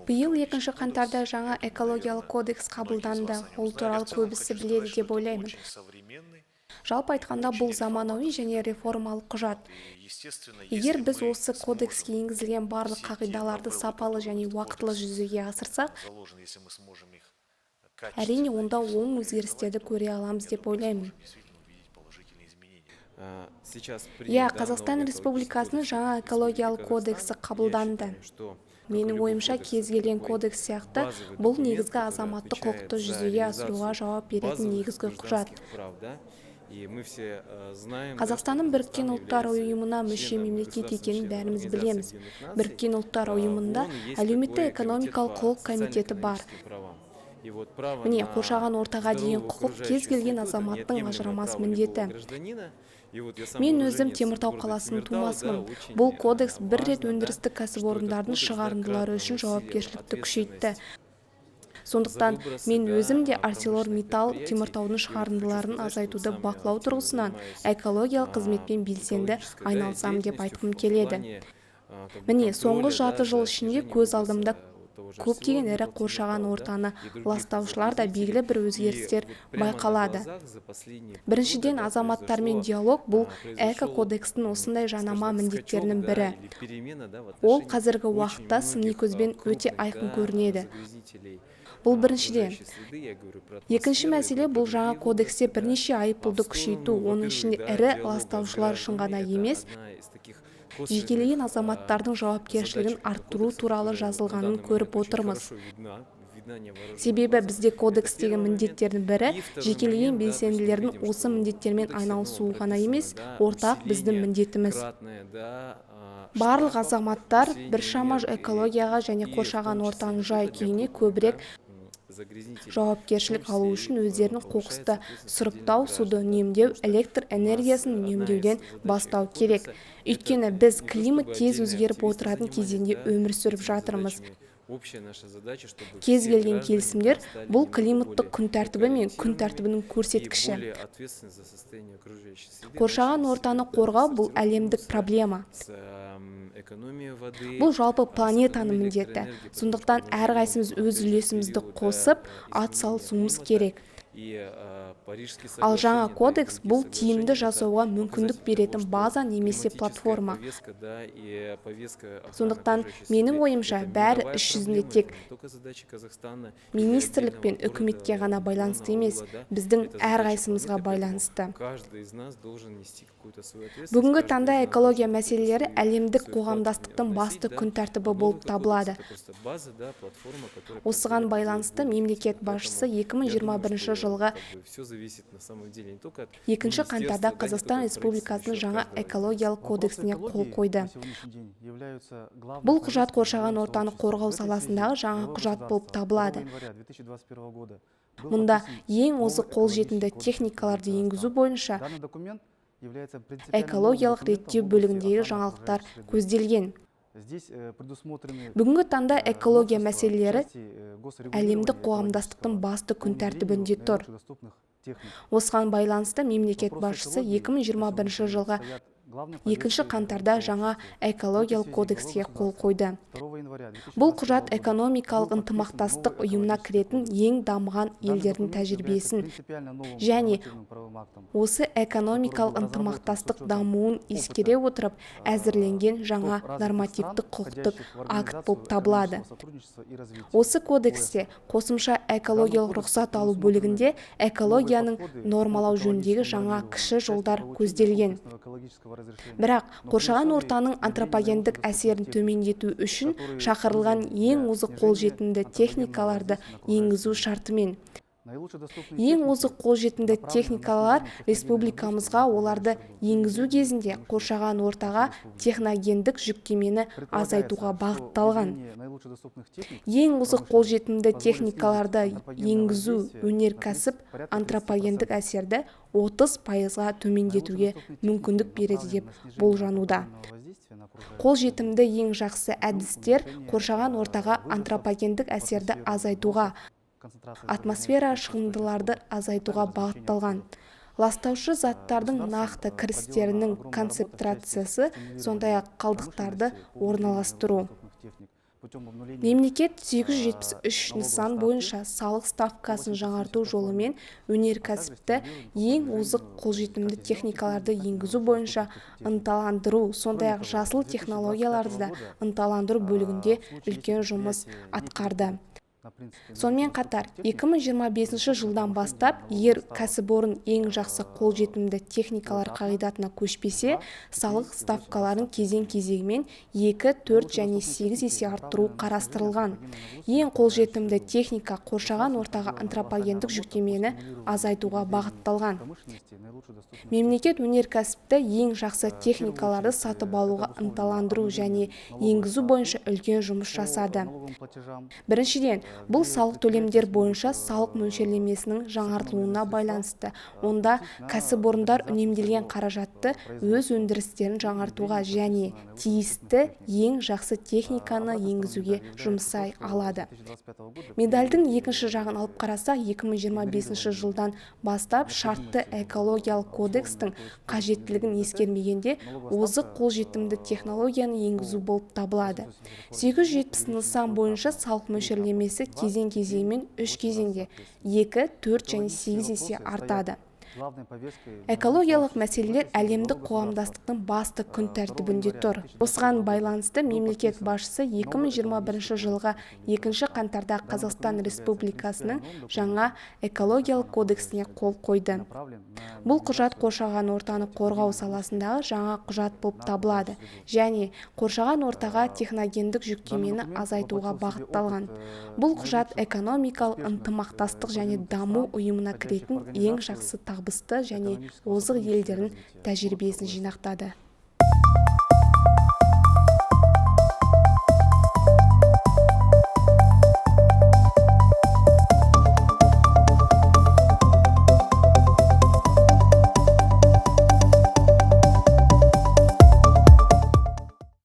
Биыл 2 қаңтарда жаңа экологиялық кодекс қабылданды. Ол туралы көбісі біледі деп ойлаймын. Жалпы айтқанда бұл заманауи және реформалық құжат. Егер біз осы кодекске енгізілген барлық қағидаларды сапалы және уақытылы жүзеге асырсақ, әрине онда оң өзгерістерді көре аламыз деп ойлаймын. Қазақстан Республикасының жаңа экологиялық кодексі қабылданды. Менің ойымша кез келген кодекс сияқты бұл негізгі азаматтық құқықты жүзеге асыруға жауап беретін негізгі құжат. Қазақстанның Біріккен ұлттар ұйымына мүше мемлекет екенін бәріміз білеміз. Біріккен ұлттар ұйымында әлеуметтік-экономикалық құқық комитеті бар. Міне, қоршаған ортаға деген құқық кез келген азаматтың ажырамас міндеті. Мен өзім Теміртау қаласының тумасымын. Бұл кодекс бір рет өндірістік кәсіпорындардың шығарындылары үшін жауапкершілікті күшейтті. Сондықтан мен өзім де ArcelorMittal Теміртаудың шығарындыларын азайтуды бақылау тұрғысынан экологиялық қызметпен белсенді айналысам деп айтқым келеді. Міне, соңғы жарты жыл ішінде көз алдымда көптеген ірі қоршаған ортаны ластаушылар да белгілі бір өзгерістер байқалады. Біріншіден, азаматтармен диалог бұл эко-кодекстің осындай жанама міндеттерінің бірі. Ол қазіргі уақытта сыни көзбен өте айқын көрінеді. Бұл біріншіден. Екінші мәселе, бұл жаңа кодексте бірнеше айыппұлды күшейту, оның ішінде ірі ластаушылар үшін ғана емес, жекелеген азаматтардың жауапкершілігін арттыру туралы жазылғанын көріп отырмыз. Себебі бізде кодекстегі міндеттердің бірі жекелеген белсенділердің осы міндеттермен айналысуы ғана емес, ортақ біздің міндетіміз. Барлық азаматтар біршама экологияға және қоршаған ортаның жай-күйіне көбірек жауапкершілік алу үшін өздерінің қоқысты сұрыптау, суды үнемдеу, электр энергиясын үнемдеуден бастау керек. Өйткені біз климат тез өзгеріп отыратын кезеңде өмір сүріп жатырмыз. Кез келген келісімдер бұл климаттық күн тәртібі мен күн тәртібінің көрсеткіші. Қоршаған ортаны қорғау бұл әлемдік проблема. Бұл жалпы планетаның міндеті. Сондықтан әрқайсымыз өз үлесімізді қосып, атсалысуымыз керек. Ал жаңа кодекс бұл тиімді жасауға мүмкіндік беретін база немесе платформа. Сондықтан менің ойымша бәрі іс жүзінде тек министрлік пен үкіметке ғана байланысты емес, біздің әрқайсымызға байланысты. Бүгінгі таңда экология мәселелері әлемдік қоғамдастықтың басты күн тәртібі болып табылады. Осыған байланысты мемлекет басшысы 2021 жылғы 2 қаңтарда Қазақстан Республикасының жаңа экологиялық кодексіне қол қойды. Бұл құжат қоршаған ортаны қорғау саласындағы жаңа құжат болып табылады. Мұнда ең озық қолжетімді техникаларды енгізу бойынша экологиялық реттеу бөлігіндегі жаңалықтар көзделген. Бүгінгі таңда экология мәселелері әлемдік қоғамдастықтың басты күн тәртібінде тұр. Осыған байланысты мемлекет басшысы 2021 жылғы 2 қаңтарда жаңа экологиялық кодекске қол қойды. Бұл құжат экономикалық ынтымақтастық ұйымына кіретін ең дамыған елдердің тәжірибесін және осы экономикалық ынтымақтастық дамуын ескере отырып әзірленген жаңа нормативтік құқықтық акт болып табылады. Осы кодексте қосымша экологиялық рұқсат алу бөлігінде экологияның нормалау жөніндегі жаңа кіші жолдар көзделген. Бірақ қоршаған ортаның антропогендік әсерін төмендету үшін шақырылған ең озық қолжетімді техникаларды енгізу шартымен. Ең озық қолжетімді техникалар республикамызға оларды енгізу кезінде қоршаған ортаға техногендік жүктемені азайтуға бағытталған. Ең озық қолжетімді техникаларды енгізу өнеркәсіп антропогендік әсерді 30%-ға төмендетуге мүмкіндік береді деп болжануда. Қолжетімді ең жақсы әдістер қоршаған ортаға антропогендік әсерді азайтуға, атмосфера шығындыларды азайтуға бағытталған. Ластаушы заттардың нақты кірістерінің концентрациясы, сондай-ақ қалдықтарды орналастыру. Мемлекет 873 нысан бойынша салық ставкасын жаңарту жолымен өнеркәсіпті ең озық қолжетімді техникаларды енгізу бойынша ынталандыру, сондай-ақ жасыл технологияларды да ынталандыру бөлігінде үлкен жұмыс атқарды. Сонымен қатар, 2025 жылдан бастап, егер кәсіпорын ең жақсы қолжетімді техникалар қағидатына көшпесе, салық ставкаларын кезең-кезегімен 2, 4 және 8 есе арттыру қарастырылған. Ең қолжетімді техника қоршаған ортаға антропогендік жүктемені азайтуға бағытталған. Мемлекет өнеркәсіпті ең жақсы техникаларды сатып алуға ынталандыру және енгізу бойынша үлкен жұмыс жасады. Біріншіден, бұл салық төлемдер бойынша салық мөлшерлемесінің жаңартылуына байланысты. Онда кәсіпорындар үнемделген қаражатты өз өндірістерін жаңартуға және тиісті ең жақсы техниканы енгізуге жұмсай алады. Медальдің екінші жағын алып қарасақ, 2025 жылдан бастап шартты экологиялық кодекстің қажеттілігін ескермегенде озық қолжетімді технологияны енгізу болып табылады. 870 нысан бойынша салық мөлшерлемесі кезең-кезеңмен 3 кезеңде 2, 4 және 8 есе артады. Экологиялық мәселелер әлемдік қоғамдастықтың басты күн тәртібінде тұр. Осыған байланысты мемлекет басшысы 2021 жылғы 2 қаңтарда Қазақстан Республикасының жаңа экологиялық кодексіне қол қойды. Бұл құжат қоршаған ортаны қорғау саласындағы жаңа құжат болып табылады және қоршаған ортаға техногендік жүктемені азайтуға бағытталған. Бұл құжат экономикалық ынтымақтастық және даму ұйымына кіретін ең жақсы табысты және озық елдердің тәжірибесін жинақтады.